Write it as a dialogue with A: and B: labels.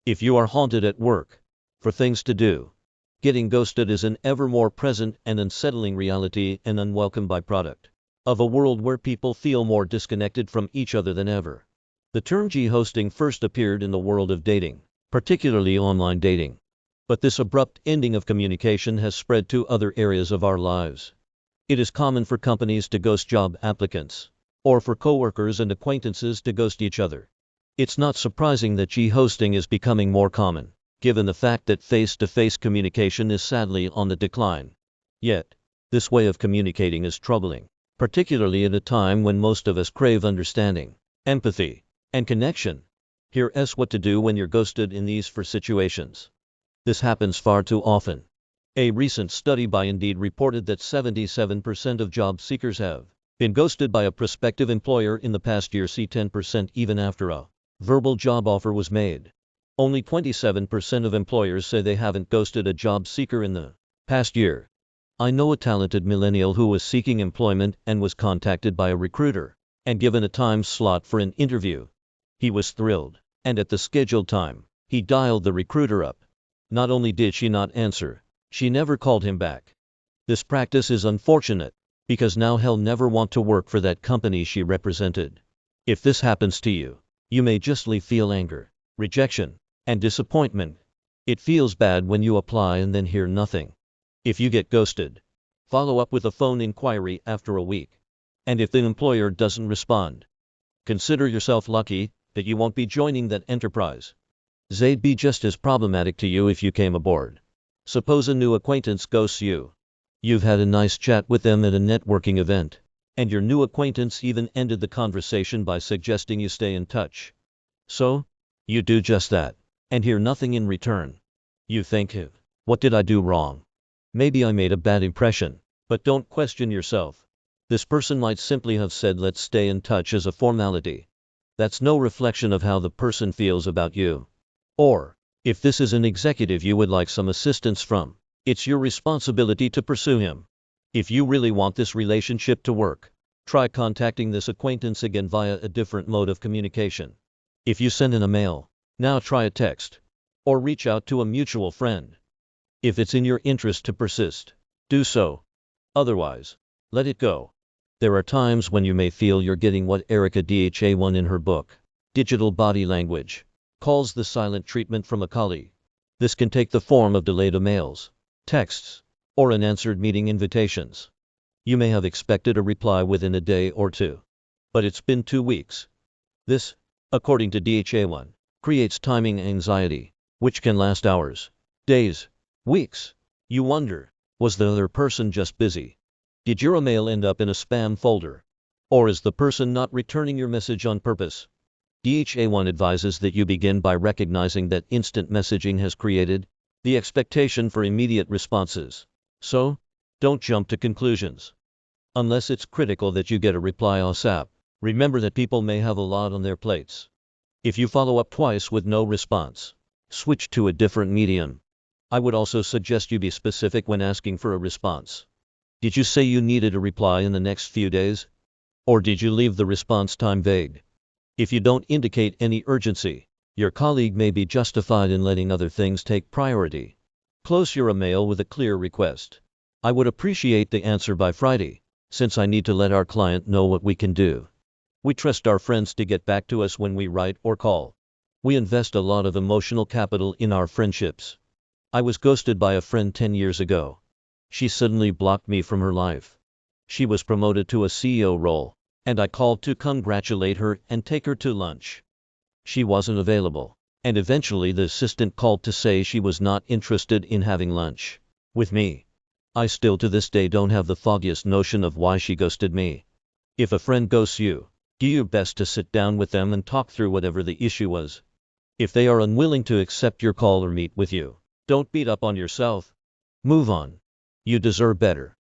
A: If you are haunted at work for things to do, getting ghosted is an ever more present and unsettling reality, and unwelcome byproduct of a world where people feel more disconnected from each other than ever. The term ghosting first appeared in the world of dating, particularly online dating. But this abrupt ending of communication has spread to other areas of our lives. It is common for companies to ghost job applicants, or for coworkers and acquaintances to ghost each other. It's not surprising that ghosting is becoming more common, given the fact that face-to-face communication is sadly on the decline. Yet, this way of communicating is troubling, particularly at a time when most of us crave understanding, empathy, and connection. Here's what to do when you're ghosted in these four situations. This happens far too often. A recent study by Indeed reported that 77% of job seekers have been ghosted by a prospective employer in the past year. See 10% even after a verbal job offer was made. Only 27% of employers say they haven't ghosted a job seeker in the past year. I know a talented millennial who was seeking employment and was contacted by a recruiter and given a time slot for an interview. He was thrilled, and at the scheduled time, he dialed the recruiter up. Not only did she not answer, she never called him back. This practice is unfortunate, because now he'll never want to work for that company she represented. If this happens to you, you may justly feel anger, rejection, and disappointment. It feels bad when you apply and then hear nothing. If you get ghosted, follow up with a phone inquiry after a week. And if the employer doesn't respond, consider yourself lucky that you won't be joining that enterprise. They'd be just as problematic to you if you came aboard. Suppose a new acquaintance ghosts you. You've had a nice chat with them at a networking event, and your new acquaintance even ended the conversation by suggesting you stay in touch. So, you do just that, and hear nothing in return. You think, what did I do wrong? Maybe I made a bad impression. But don't question yourself. This person might simply have said let's stay in touch as a formality. That's no reflection of how the person feels about you. Or, if this is an executive you would like some assistance from, it's your responsibility to pursue him. If you really want this relationship to work, try contacting this acquaintance again via a different mode of communication. If you send in a mail, now try a text, or reach out to a mutual friend. If it's in your interest to persist, do so. Otherwise, let it go. There are times when you may feel you're getting what Erica Dha1 in her book, Digital Body Language, calls the silent treatment from a colleague. This can take the form of delayed emails, texts, or unanswered meeting invitations. You may have expected a reply within a day or two, but it's been 2 weeks. This, according to Dha1, creates timing anxiety, which can last hours, days, weeks. You wonder, was the other person just busy? Did your email end up in a spam folder? Or is the person not returning your message on purpose? Dha1 advises that you begin by recognizing that instant messaging has created the expectation for immediate responses. So, don't jump to conclusions. Unless it's critical that you get a reply ASAP, remember that people may have a lot on their plates. If you follow up twice with no response, switch to a different medium. I would also suggest you be specific when asking for a response. Did you say you needed a reply in the next few days? Or did you leave the response time vague? If you don't indicate any urgency, your colleague may be justified in letting other things take priority. Close your email with a clear request. I would appreciate the answer by Friday, since I need to let our client know what we can do. We trust our friends to get back to us when we write or call. We invest a lot of emotional capital in our friendships. I was ghosted by a friend 10 years ago. She suddenly blocked me from her life. She was promoted to a CEO role, and I called to congratulate her and take her to lunch. She wasn't available, and eventually the assistant called to say she was not interested in having lunch with me. I still to this day don't have the foggiest notion of why she ghosted me. If a friend ghosts you, do your best to sit down with them and talk through whatever the issue was. If they are unwilling to accept your call or meet with you, don't beat up on yourself. Move on. You deserve better.